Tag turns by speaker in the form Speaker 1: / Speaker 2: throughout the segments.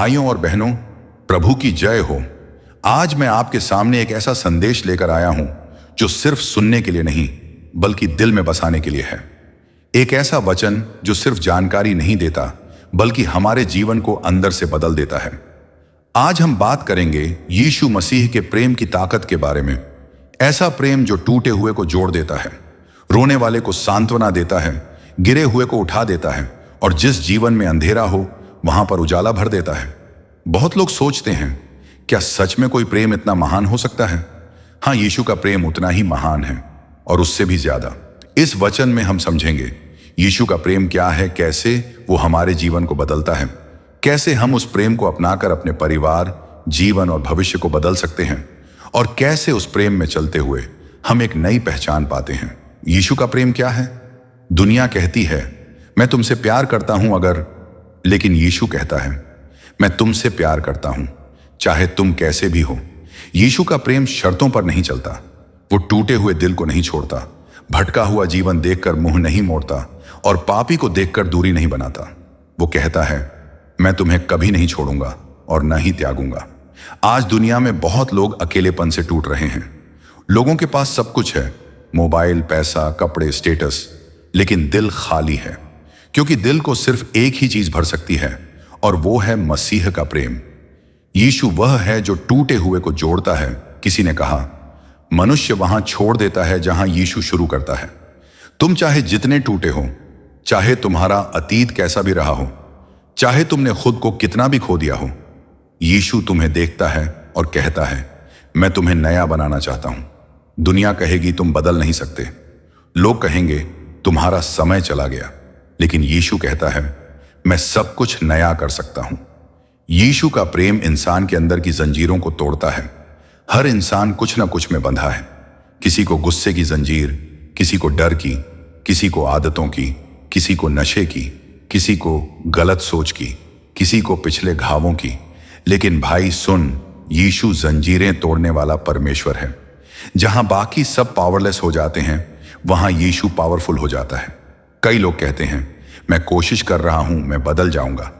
Speaker 1: भाइयों और बहनों, प्रभु की जय हो। आज मैं आपके सामने एक ऐसा संदेश लेकर आया हूं जो सिर्फ सुनने के लिए नहीं बल्कि दिल में बसाने के लिए है। एक ऐसा वचन जो सिर्फ जानकारी नहीं देता बल्कि हमारे जीवन को अंदर से बदल देता है। आज हम बात करेंगे यीशु मसीह के प्रेम की ताकत के बारे में। ऐसा प्रेम जो टूटे हुए को जोड़ देता है, रोने वाले को सांत्वना देता है, गिरे हुए को उठा देता है और जिस जीवन में अंधेरा हो वहां पर उजाला भर देता है। बहुत लोग सोचते हैं, क्या सच में कोई प्रेम इतना महान हो सकता है? हाँ, यीशु का प्रेम उतना ही महान है और उससे भी ज्यादा। इस वचन में हम समझेंगे यीशु का प्रेम क्या है, कैसे वो हमारे जीवन को बदलता है, कैसे हम उस प्रेम को अपनाकर अपने परिवार, जीवन और भविष्य को बदल सकते हैं और कैसे उस प्रेम में चलते हुए हम एक नई पहचान पाते हैं। यीशु का प्रेम क्या है? दुनिया कहती है मैं तुमसे प्यार करता हूं लेकिन यीशु कहता है मैं तुमसे प्यार करता हूं चाहे तुम कैसे भी हो। यीशु का प्रेम शर्तों पर नहीं चलता। वो टूटे हुए दिल को नहीं छोड़ता, भटका हुआ जीवन देखकर मुंह नहीं मोड़ता और पापी को देखकर दूरी नहीं बनाता। वो कहता है मैं तुम्हें कभी नहीं छोड़ूंगा और न ही त्यागूंगा। आज दुनिया में बहुत लोग अकेलेपन से टूट रहे हैं। लोगों के पास सब कुछ है, मोबाइल, पैसा, कपड़े, स्टेटस, लेकिन दिल खाली है, क्योंकि दिल को सिर्फ एक ही चीज भर सकती है और वो है मसीह का प्रेम। यीशु वह है जो टूटे हुए को जोड़ता है। किसी ने कहा मनुष्य वहां छोड़ देता है जहां यीशु शुरू करता है। तुम चाहे जितने टूटे हो, चाहे तुम्हारा अतीत कैसा भी रहा हो, चाहे तुमने खुद को कितना भी खो दिया हो, यीशु तुम्हें देखता है और कहता है मैं तुम्हें नया बनाना चाहता हूं। दुनिया कहेगी तुम बदल नहीं सकते, लोग कहेंगे तुम्हारा समय चला गया, लेकिन यीशु कहता है मैं सब कुछ नया कर सकता हूं। यीशु का प्रेम इंसान के अंदर की जंजीरों को तोड़ता है। हर इंसान कुछ ना कुछ में बंधा है। किसी को गुस्से की जंजीर, किसी को डर की, किसी को आदतों की, किसी को नशे की, किसी को गलत सोच की, किसी को पिछले घावों की। लेकिन भाई सुन, यीशु जंजीरें तोड़ने वाला परमेश्वर है। जहां बाकी सब पावरलेस हो जाते हैं वहां यीशु पावरफुल हो जाता है। कई लोग कहते हैं मैं कोशिश कर रहा हूं, मैं बदल जाऊंगा,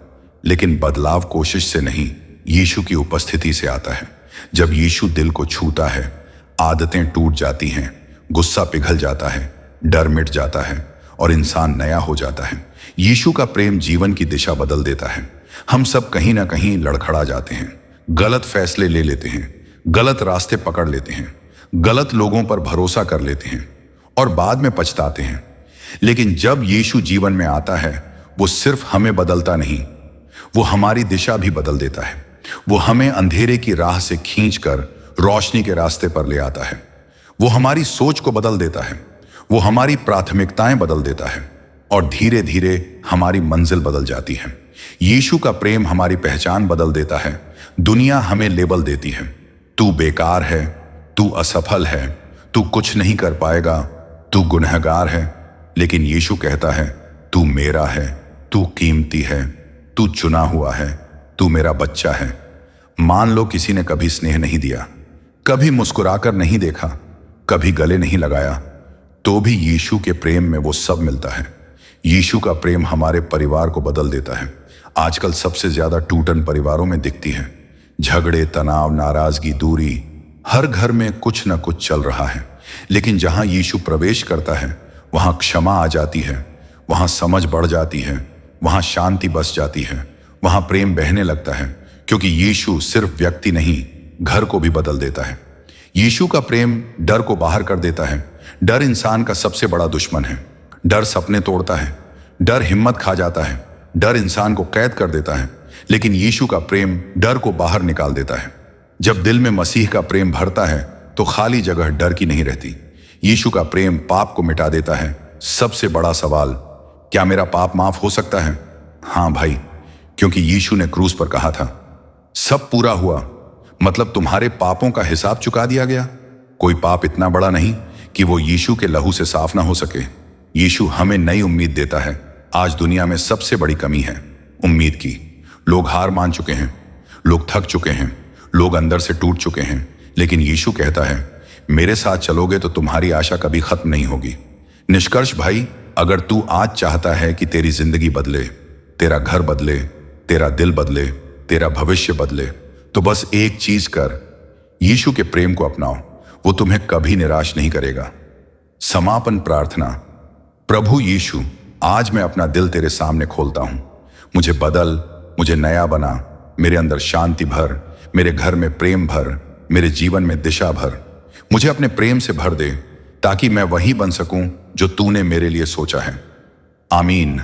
Speaker 1: लेकिन बदलाव कोशिश से नहीं, यीशु की उपस्थिति से आता है। जब यीशु दिल को छूता है, आदतें टूट जाती हैं, गुस्सा पिघल जाता है, डर मिट जाता है और इंसान नया हो जाता है। यीशु का प्रेम जीवन की दिशा बदल देता है। हम सब कहीं ना कहीं लड़खड़ा जाते हैं, गलत फैसले ले लेते हैं, गलत रास्ते पकड़ लेते हैं, गलत लोगों पर भरोसा कर लेते हैं और बाद में पछताते हैं। लेकिन जब यीशु जीवन में आता है, वो सिर्फ हमें बदलता नहीं, वो हमारी दिशा भी बदल देता है। वो हमें अंधेरे की राह से खींचकर रोशनी के रास्ते पर ले आता है। वो हमारी सोच को बदल देता है, वो हमारी प्राथमिकताएं बदल देता है और धीरे धीरे हमारी मंजिल बदल जाती है। यीशु का प्रेम हमारी पहचान बदल देता है। दुनिया हमें लेबल देती है, तू बेकार है, तू असफल है, तू कुछ नहीं कर पाएगा, तू गुनहगार है। लेकिन यीशु कहता है तू मेरा है, तू कीमती है, तू चुना हुआ है, तू मेरा बच्चा है। मान लो किसी ने कभी स्नेह नहीं दिया, कभी मुस्कुराकर नहीं देखा, कभी गले नहीं लगाया, तो भी यीशु के प्रेम में वो सब मिलता है। यीशु का प्रेम हमारे परिवार को बदल देता है। आजकल सबसे ज्यादा टूटन परिवारों में दिखती है। झगड़े, तनाव, नाराजगी, दूरी, हर घर में कुछ ना कुछ चल रहा है। लेकिन जहां यीशु प्रवेश करता है वहां क्षमा आ जाती है, वहां समझ बढ़ जाती है, वहां शांति बस जाती है, वहां प्रेम बहने लगता है, क्योंकि यीशु सिर्फ व्यक्ति नहीं, घर को भी बदल देता है। यीशु का प्रेम डर को बाहर कर देता है। डर इंसान का सबसे बड़ा दुश्मन है। डर सपने तोड़ता है, डर हिम्मत खा जाता है, डर इंसान को कैद कर देता है। लेकिन यीशु का प्रेम डर को बाहर निकाल देता है। जब दिल में मसीह का प्रेम भरता है तो खाली जगह डर की नहीं रहती। यीशु का प्रेम पाप को मिटा देता है। सबसे बड़ा सवाल, क्या मेरा पाप माफ हो सकता है? हाँ भाई, क्योंकि यीशु ने क्रूस पर कहा था सब पूरा हुआ, मतलब तुम्हारे पापों का हिसाब चुका दिया गया। कोई पाप इतना बड़ा नहीं कि वो यीशु के लहू से साफ ना हो सके। यीशु हमें नई उम्मीद देता है। आज दुनिया में सबसे बड़ी कमी है उम्मीद की। लोग हार मान चुके हैं, लोग थक चुके हैं, लोग अंदर से टूट चुके हैं। लेकिन यीशु कहता है मेरे साथ चलोगे तो तुम्हारी आशा कभी खत्म नहीं होगी। निष्कर्ष भाई, अगर तू आज चाहता है कि तेरी जिंदगी बदले, तेरा घर बदले, तेरा दिल बदले, तेरा भविष्य बदले तो बस एक चीज कर, यीशु के प्रेम को अपनाओ। वो तुम्हें कभी निराश नहीं करेगा। समापन प्रार्थना। प्रभु यीशु, आज मैं अपना दिल तेरे सामने खोलता हूं। मुझे बदल, मुझे नया बना, मेरे अंदर शांति भर, मेरे घर में प्रेम भर, मेरे जीवन में दिशा भर। मुझे अपने प्रेम से भर दे ताकि मैं वही बन सकूं जो तूने मेरे लिए सोचा है। आमीन।